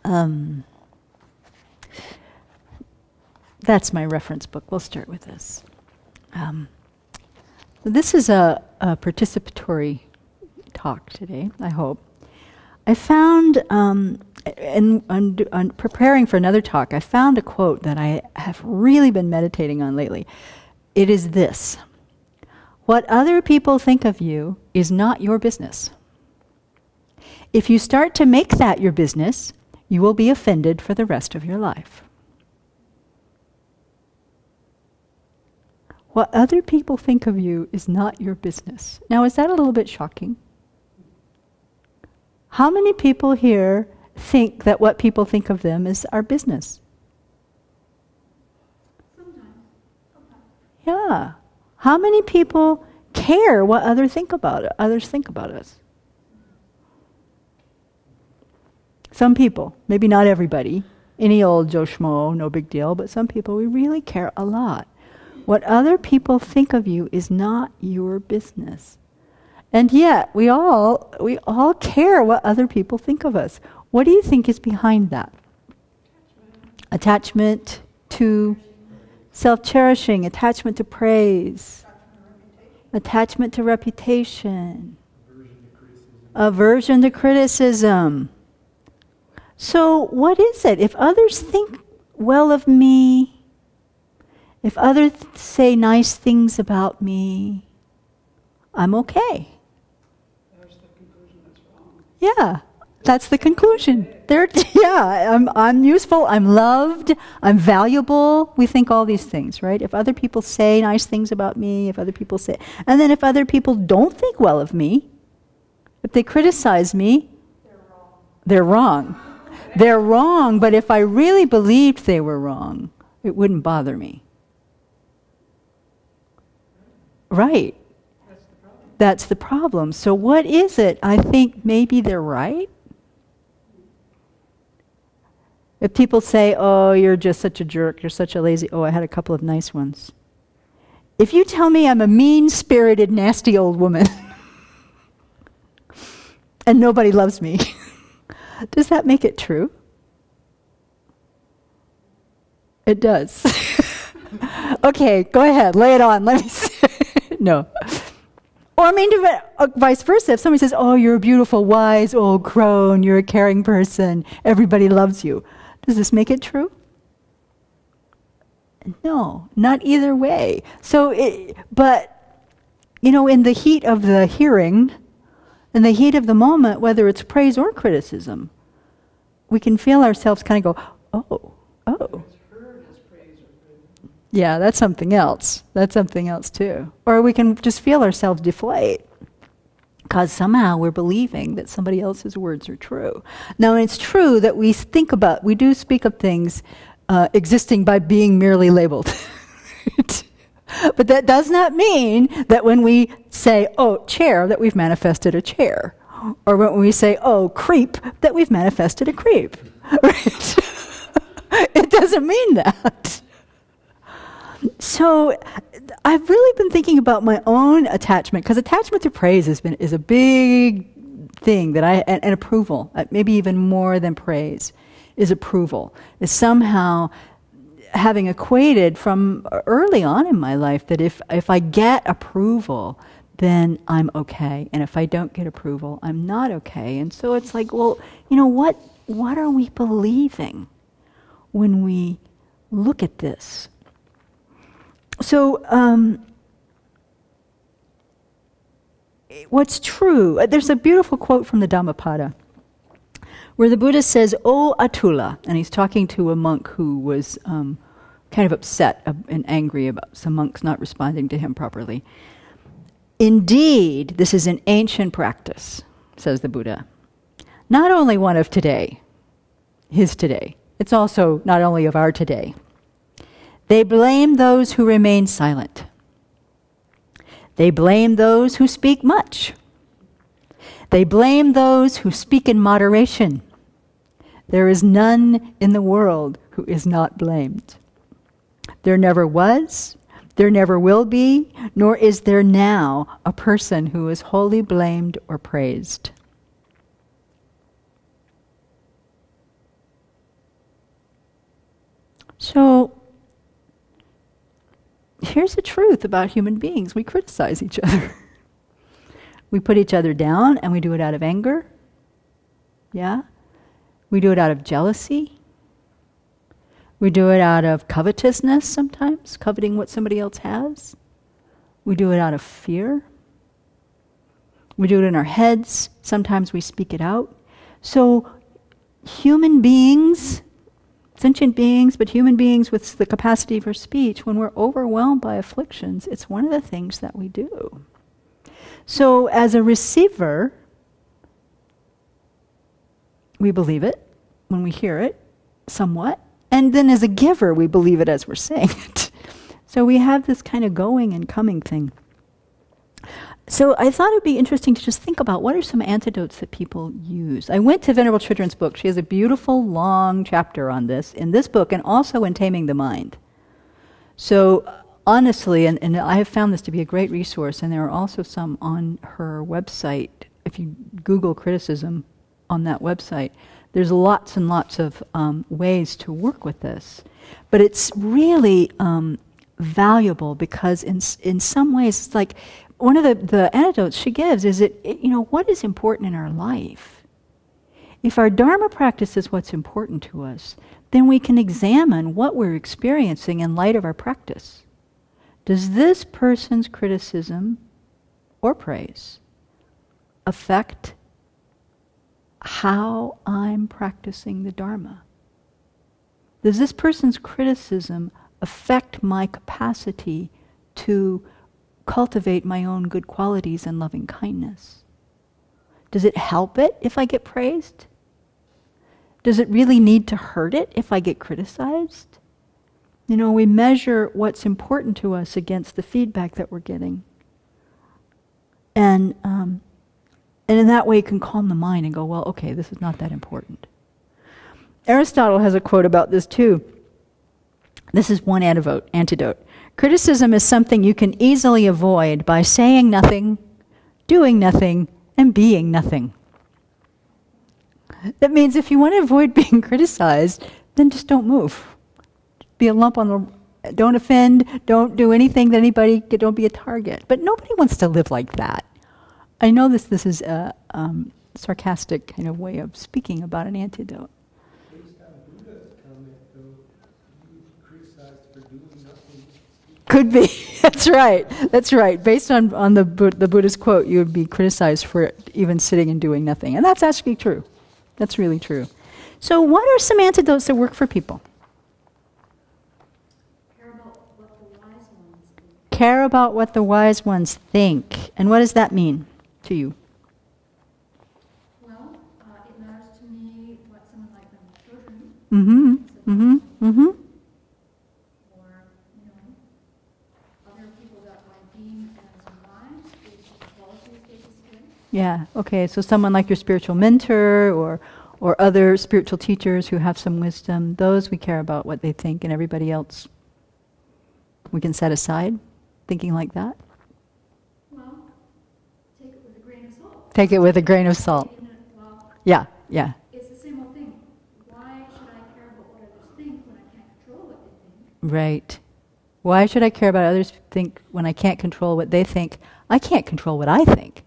That's my reference book. We'll start with this. This is a participatory talk today, I hope. I found, in preparing for another talk, I found a quote that I have really been meditating on lately. It is this: what other people think of you is not your business. If you start to make that your business, you will be offended for the rest of your life. What other people think of you is not your business. Now, is that a little bit shocking? How many people here think that what people think of them is our business? Sometimes. Yeah. How many people care what others think about us? Some people, maybe not everybody. Any old Joe Schmo, no big deal, but some people, we really care a lot. What other people think of you is not your business. And yet, we all care what other people think of us. What do you think is behind that? Attachment to self-cherishing, attachment to praise, attachment to reputation, aversion to criticism. So what is it? If others think well of me, if others say nice things about me, I'm okay. There's the conclusion that's wrong. Yeah, that's the conclusion. I'm useful, I'm loved, I'm valuable. We think all these things, right? If other people say nice things about me, if other people say... And then if other people don't think well of me, if they criticize me, they're wrong. They're wrong, but if I really believed they were wrong, it wouldn't bother me. Right. That's the problem. So what is it? I think maybe they're right. If people say, oh, you're just such a jerk, you're such a lazy... Oh, I had a couple of nice ones. If you tell me I'm a mean-spirited, nasty old woman, and nobody loves me, does that make it true? It does. Okay, go ahead, lay it on. Let me see. No. Or I mean, vice versa. If somebody says, oh, you're a beautiful, wise old crone, you're a caring person, everybody loves you. Does this make it true? No, not either way. So, but, in the heat of the hearing, in the heat of the moment, whether it's praise or criticism, we can feel ourselves kind of go, oh. Yeah, that's something else. That's something else too. Or we can just feel ourselves deflate because somehow we're believing that somebody else's words are true. Now, it's true that we do speak of things existing by being merely labeled. But that does not mean that when we say, oh, chair, that we've manifested a chair. Or when we say, oh, creep, that we've manifested a creep. Right? It doesn't mean that. So I've really been thinking about my own attachment, because attachment to praise is a big thing that and approval, maybe even more than praise, is approval. Is somehow having equated from early on in my life that if I get approval, then I'm okay. And if I don't get approval, I'm not okay. And so it's like, well, what are we believing when we look at this? So, what's true? There's a beautiful quote from the Dhammapada where the Buddha says, "O Atula," and he's talking to a monk who was kind of upset and angry about some monks not responding to him properly. "Indeed, this is an ancient practice," says the Buddha. "Not only one of today, his today. It's also not only of our today. They blame those who remain silent. They blame those who speak much. They blame those who speak in moderation. There is none in the world who is not blamed. There never was, there never will be, nor is there now a person who is wholly blamed or praised." So, here's the truth about human beings. We criticize each other. We put each other down, and we do it out of anger. Yeah? We do it out of jealousy. We do it out of covetousness sometimes, coveting what somebody else has. We do it out of fear. We do it in our heads. Sometimes we speak it out. So human beings, sentient beings, but human beings with the capacity for speech, when we're overwhelmed by afflictions, it's one of the things that we do. So as a receiver, we believe it when we hear it, somewhat. And then as a giver, we believe it as we're saying it. So we have this kind of going and coming thing. So I thought it would be interesting to just think about what are some antidotes that people use. I went to Venerable Chödrön's book. She has a beautiful, long chapter on this in this book and also in Taming the Mind. So honestly, and I have found this to be a great resource, and there are also some on her website. If you Google criticism on that website, there's lots and lots of ways to work with this. But it's really valuable because in some ways, it's like one of the antidotes she gives is what is important in our life. If our Dharma practice is what's important to us, then we can examine what we're experiencing in light of our practice. Does this person's criticism or praise affect how I'm practicing the Dharma? Does this person's criticism affect my capacity to cultivate my own good qualities and loving kindness? Does it help it if I get praised? Does it really need to hurt it if I get criticized? We measure what's important to us against the feedback that we're getting. And in that way, it can calm the mind and go, well, okay, this is not that important. Aristotle has a quote about this too. This is one antidote. Criticism is something you can easily avoid by saying nothing, doing nothing, and being nothing. That means if you want to avoid being criticized, then just don't move. Be a lump on the... Don't offend, don't do anything that anybody... Don't be a target. But nobody wants to live like that. I know this is a sarcastic kind of way of speaking about an antidote. Based on Buddha's comment, though, you criticized for doing nothing. Could be. That's right. That's right. Based on the Buddha's quote, you would be criticized for even sitting and doing nothing. And that's actually true. That's really true. So what are some antidotes that work for people? Care about what the wise ones think. Care about what the wise ones think. And what does that mean to you? Well, it matters to me what someone like Venerable Chonyi Mm-hmm. Mm-hmm. Mm-hmm. or, other people that I deem as wise, whose qualities they display. Yeah, okay, so someone like your spiritual mentor or other spiritual teachers who have some wisdom, those we care about what they think, and everybody else we can set aside, thinking like that. Well, take it with a grain of salt. Take it with a grain of salt. Well, Yeah, yeah. it's the same old thing. Why should I care about what others think when I can't control what they think? Right. Why should I care about others think when I can't control what they think? I can't control what I think,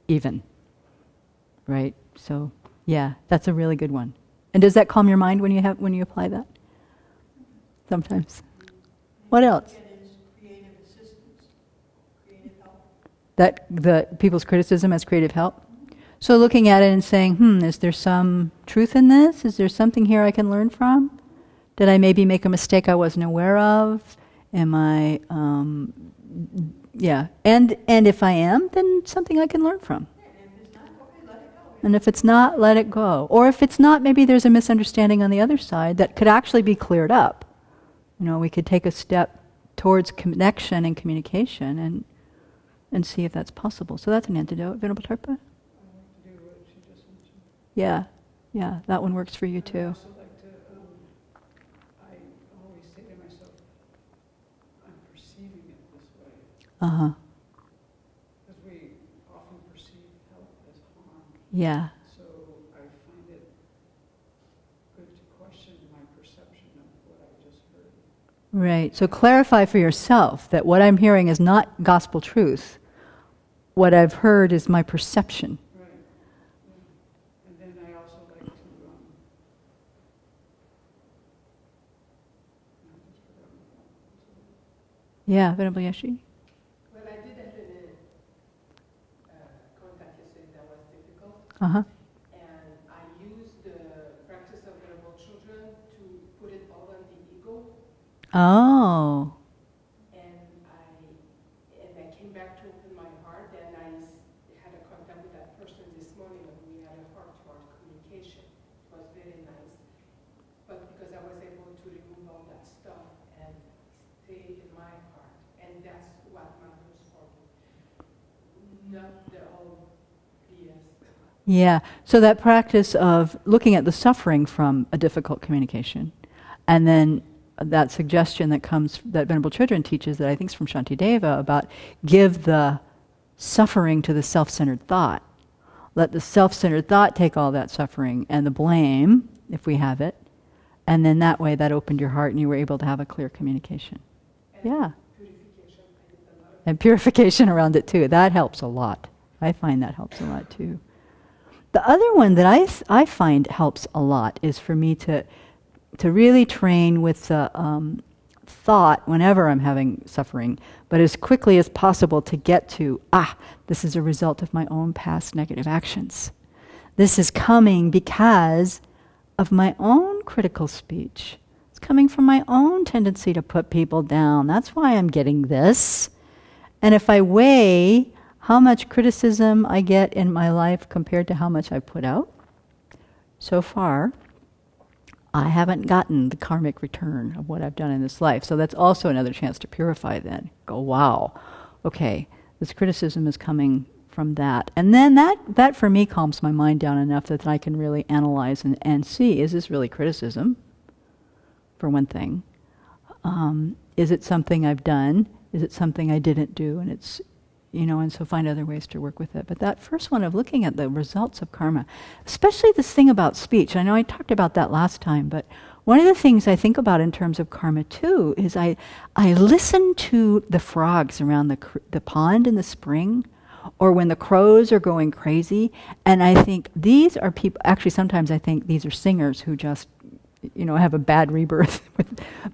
even. Right? So, yeah, that's a really good one. And does that calm your mind when you apply that? Sometimes. What else? Creative assistance, creative help. That the people's criticism as creative help? So looking at it and saying, is there some truth in this? Is there something here I can learn from? Did I maybe make a mistake I wasn't aware of? Am I, yeah. And if I am, then something I can learn from. And if it's not, let it go. Or if it's not, maybe there's a misunderstanding on the other side that could actually be cleared up. We could take a step towards connection and communication and see if that's possible. So that's an antidote. Venerable Tarpa? I like to do what she just mentioned. Yeah, that one works for you I too. also like to, I always say to myself, I'm perceiving it this way. Uh-huh. Because we often perceive help as harm. Yeah. So I find it good to question my perception of what I just Right. So clarify for yourself that what I'm hearing is not gospel truth. What I've heard is my perception. Right. And then I also like to, Yeah, Venerable Yeshi? Well, I did have a contact yesterday that was difficult, Uh-huh. and I used the practice of Venerable Children to put it all on the ego, Oh. and I came back to open my heart, and I had a contact with that person this morning, and we had a heart-to-heart communication. It was very nice, but because I was able to remove all that stuff and stay in my heart, and that's what matters for me, not the whole BS. Yeah. So that practice of looking at the suffering from a difficult communication, and then that suggestion that comes, that Venerable Children teaches, that I think is from Shantideva, about give the suffering to the self-centered thought. Let the self-centered thought take all that suffering and the blame, if we have it, and then that way that opened your heart and you were able to have a clear communication. Yeah. Purification, I did a lot of And purification around it too. That helps a lot. I find that helps a lot too. The other one that I find helps a lot is for me to really train with the thought whenever I'm having suffering, but as quickly as possible to get to, this is a result of my own past negative actions. This is coming because of my own critical speech. It's coming from my own tendency to put people down. That's why I'm getting this. And if I weigh how much criticism I get in my life compared to how much I put out, so far, I haven't gotten the karmic return of what I've done in this life. So that's also another chance to purify then. Go, wow, okay, this criticism is coming from that. And then that for me calms my mind down enough that I can really analyze and see, is this really criticism, for one thing? Is it something I've done? Is it something I didn't do? And it's, and so find other ways to work with it. But that first one of looking at the results of karma, especially this thing about speech, I know I talked about that last time, but one of the things I think about in terms of karma too is I listen to the frogs around the pond in the spring, or when the crows are going crazy, and I think these are people, actually sometimes I think these are singers who just, have a bad rebirth,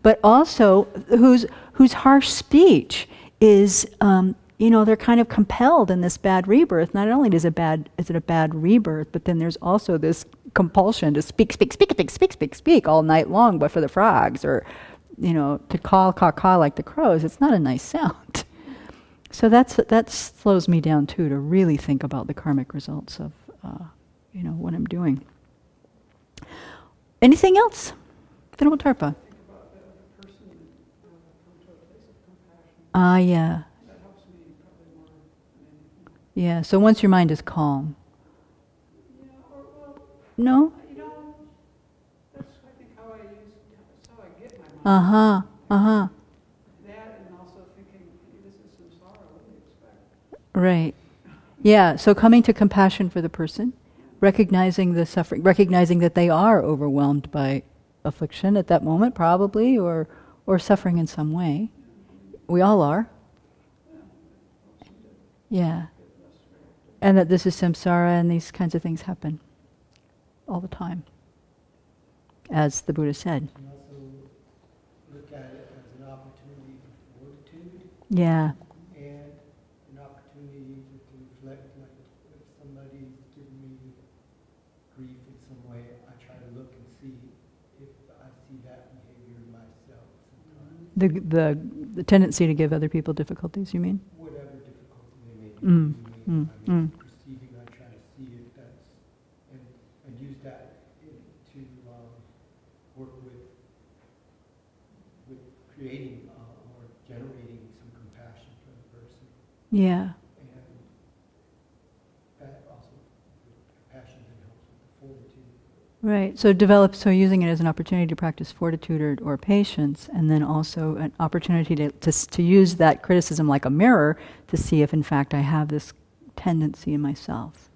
but also whose harsh speech is, they're kind of compelled in this bad rebirth. Not only is it a bad rebirth, but then there's also this compulsion to speak all night long, but for the frogs, or, to caw like the crows. It's not a nice sound. So that slows me down too, to really think about the karmic results of, what I'm doing. Anything else? Venerable Tarpa. think about the other person and come to a place of compassion. Yeah. That helps me probably more than anything. Yeah, so once your mind is calm. Yeah, or well, No? that's I think that's how I get my mind. Uh-huh, uh-huh. That and also thinking, this is samsara, what do you expect? Right. Yeah, so coming to compassion for the person, recognizing the suffering, recognizing that they are overwhelmed by affliction at that moment, probably, or suffering in some way. We all are. Yeah. And that this is samsara and these kinds of things happen all the time, as the Buddha said. And also look at it as an opportunity for fortitude Yeah. and an opportunity to reflect, like if somebody's giving me grief in some way, I try to look and see if I see that behavior in myself sometimes. The tendency to give other people difficulties, you mean? Whatever difficulty they may be Mm, giving me, perceiving, I try to see if that's, and use that to work with creating or generating some compassion for the person. Yeah. And that also, compassion then helps with the fortitude. Right. So using it as an opportunity to practice fortitude or patience, and then also an opportunity to use that criticism like a mirror to see if in fact I have this tendency in myself.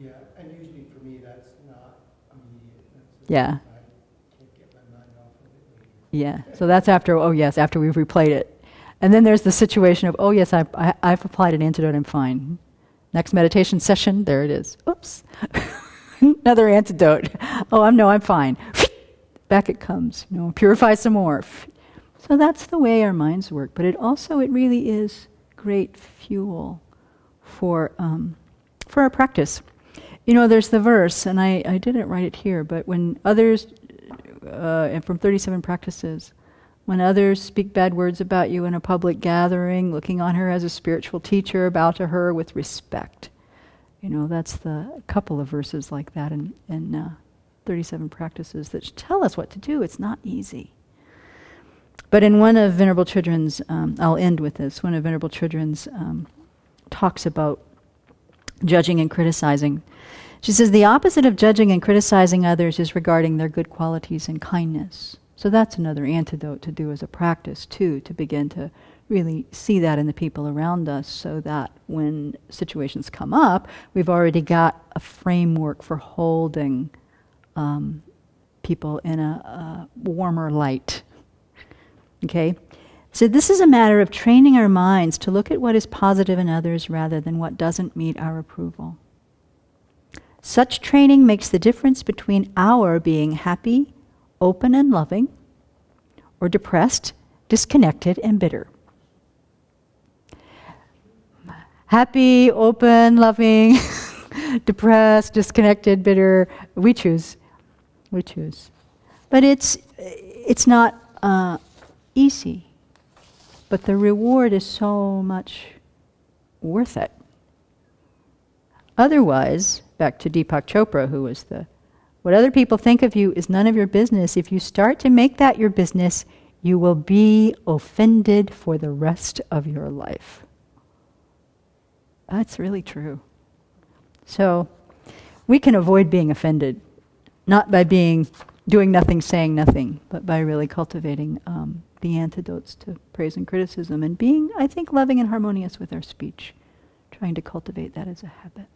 Yeah, and usually for me that's not immediate. That's Yeah. I can't get my mind off of it later. Yeah, so that's after, oh yes, after we've replayed it. And then there's the situation of, oh yes, I've applied an antidote, I'm fine. Next meditation session, there it is. Oops. Another antidote. Oh, I'm fine. Back it comes, purify some more. So that's the way our minds work. But it really is great fuel for our practice. There's the verse, and I didn't write it here, but when others, and from 37 practices, when others speak bad words about you in a public gathering, looking on her as a spiritual teacher, bow to her with respect. That's a couple of verses like that in 37 practices that tell us what to do. It's not easy. But in one of Venerable Chödrön's, I'll end with this, one of Venerable Chödrön's talks about judging and criticizing. She says, the opposite of judging and criticizing others is regarding their good qualities and kindness. So that's another antidote to do as a practice, too, to begin to really see that in the people around us, so that when situations come up, we've already got a framework for holding people in a warmer light. Okay? So this is a matter of training our minds to look at what is positive in others rather than what doesn't meet our approval. Such training makes the difference between our being happy, open and loving, or depressed, disconnected, and bitter. Happy, open, loving, depressed, disconnected, bitter, we choose. We choose. But it's not easy. But the reward is so much worth it. Otherwise, back to Deepak Chopra, who was what other people think of you is none of your business. If you start to make that your business, you will be offended for the rest of your life. That's really true. So, we can avoid being offended, not by doing nothing, saying nothing, but by really cultivating the antidotes to praise and criticism and being, I think, loving and harmonious with our speech, trying to cultivate that as a habit.